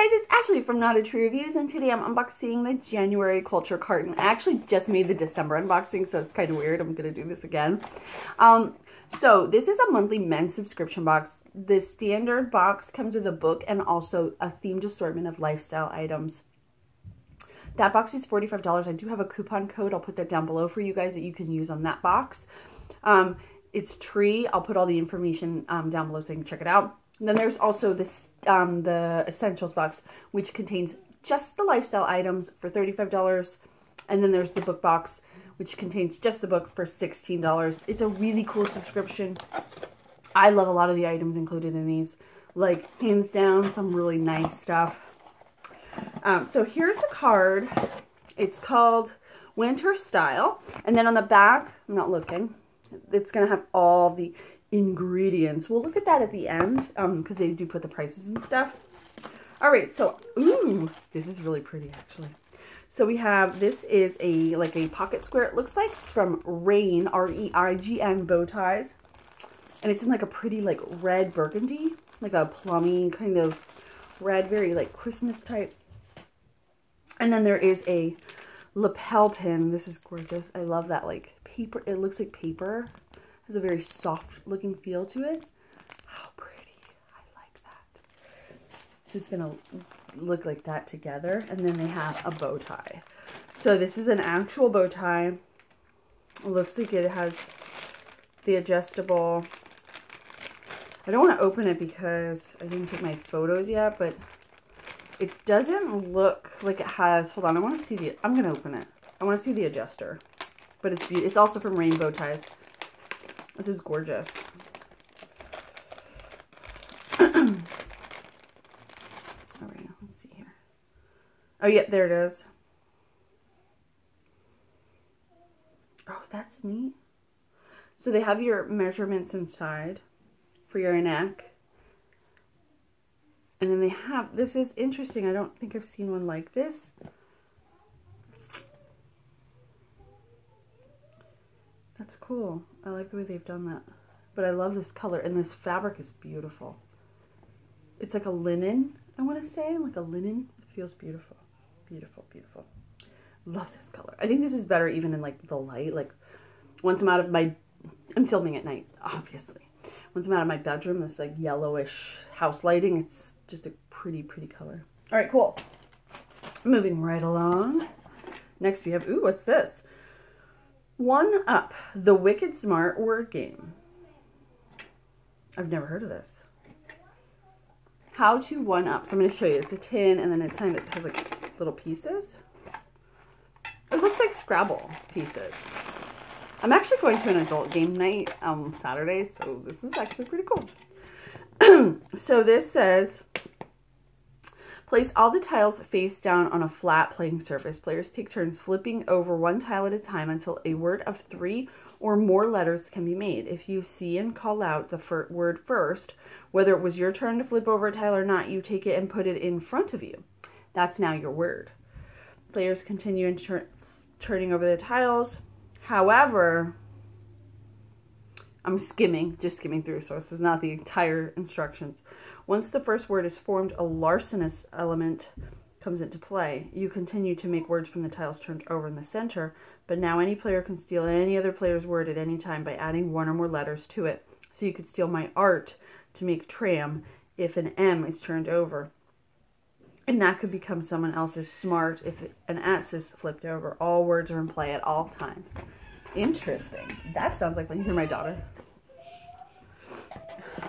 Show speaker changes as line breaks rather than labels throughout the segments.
Hey guys, it's Ashley from Not a True Reviews, and today I'm unboxing the January Culture Carton. I actually just made the December unboxing, so it's kind of weird. I'm going to do this again. So this is a monthly men's subscription box. The standard box comes with a book and also a themed assortment of lifestyle items. That box is $45. I do have a coupon code. I'll put that down below for you guys that you can use on that box. It's Tree. I'll put all the information down below so you can check it out. And then there's also this the Essentials box, which contains just the lifestyle items for $35. And then there's the book box, which contains just the book for $16. It's a really cool subscription. I love a lot of the items included in these. Like, hands down, some really nice stuff. So here's the card. It's called Winter Style. And then on the back, I'm not looking, it's going to have all the ingredients. We'll look at that at the end because they do put the prices and stuff. All right, so, ooh, this is really pretty actually. So we have, this is like a pocket square. It looks like it's from Reign, R-E-I-G-N bow ties. And it's in like a pretty like red burgundy, like a plummy kind of red, very like Christmas type. And then there is a lapel pin. This is gorgeous. I love that like paper. It looks like paper. Has a very soft looking feel to it. How pretty. I like that. So it's going to look like that together. And then they have a bow tie. So this is an actual bow tie. It looks like it has the adjustable. I don't want to open it because I didn't take my photos yet, but it doesn't look like it has, hold on, I want to see the, I'm going to open it. I want to see the adjuster. But it's also from Rainbow Ties. This is gorgeous. All right, let's see here. Oh, yep, there it is. Oh, that's neat. So they have your measurements inside for your neck. And then they have, this is interesting. I don't think I've seen one like this. That's cool. I like the way they've done that. But I love this color, and this fabric is beautiful. It's like a linen, I want to say, like a linen. It feels beautiful. Beautiful, beautiful. Love this color. I think this is better even in like the light. Like once I'm out of my, I'm filming at night, obviously. Once I'm out of my bedroom, this like yellowish house lighting, it's just a pretty, pretty color. All right, cool. Moving right along. Next we have, ooh, what's this? One Up, the Wicked Smart Word Game. I've never heard of this. How to one up. So I'm going to show you. It's a tin, and then it's kind of, it has like little pieces. It looks like Scrabble pieces. I'm actually going to an adult game night on Saturday, so this is actually pretty cool. So this says, place all the tiles face down on a flat playing surface. Players take turns flipping over one tile at a time until a word of 3 or more letters can be made. If you see and call out the word first, whether it was your turn to flip over a tile or not, you take it and put it in front of you. That's now your word. Players continue in turning over the tiles. However, I'm just skimming through, so this is not the entire instructions. Once the first word is formed, a larcenous element comes into play. You continue to make words from the tiles turned over in the center, but now any player can steal any other player's word at any time by adding 1 or more letters to it. So you could steal my art to make tram if an M is turned over. And that could become someone else's smart if an S is flipped over. All words are in play at all times. Interesting. That sounds like when you hear my daughter.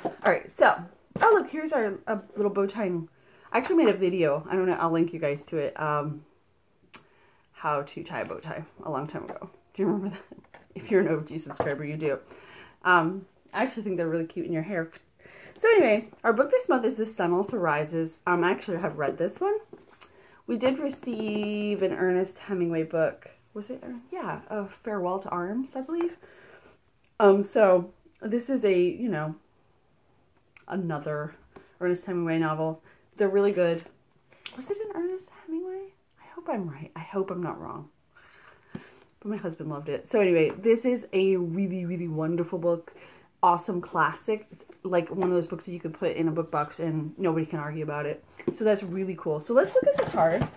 All right, so, oh look, here's our little bow tie. I actually made a video. I don't know, I'll link you guys to it. How to tie a bow tie a long time ago. Do you remember that? If you're an OG subscriber, you do. I actually think they're really cute in your hair. So anyway, our book this month is The Sun Also Rises. I actually have read this one. We did receive an Ernest Hemingway book. Was it? Yeah, a Farewell to Arms, I believe. So this is a, you know, another Ernest Hemingway novel. They're really good. Was it an Ernest Hemingway? I hope I'm right. I hope I'm not wrong. But my husband loved it. So anyway, this is a really, really wonderful book. awesome classic. It's like one of those books that you could put in a book box and nobody can argue about it. So that's really cool. So let's look at the card.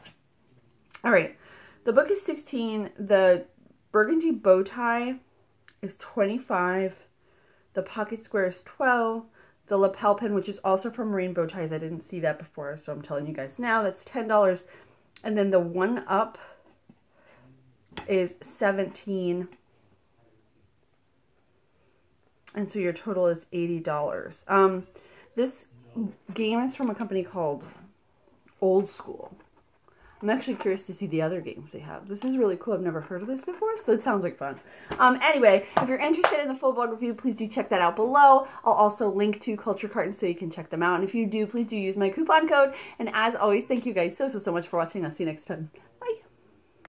All right. The book is 16. The burgundy bow tie is 25. The pocket square is 12. The lapel pin, which is also from Rainbow Ties. I didn't see that before, so I'm telling you guys now. That's $10. And then the one up is $17. And so your total is $80. This game is from a company called Old School. I'm actually curious to see the other games they have. This is really cool. I've never heard of this before, so it sounds like fun. Anyway, if you're interested in the full blog review, please do check that out below. I'll also link to Culture Carton so you can check them out. And if you do, please do use my coupon code. And as always, thank you guys so much for watching. I'll see you next time.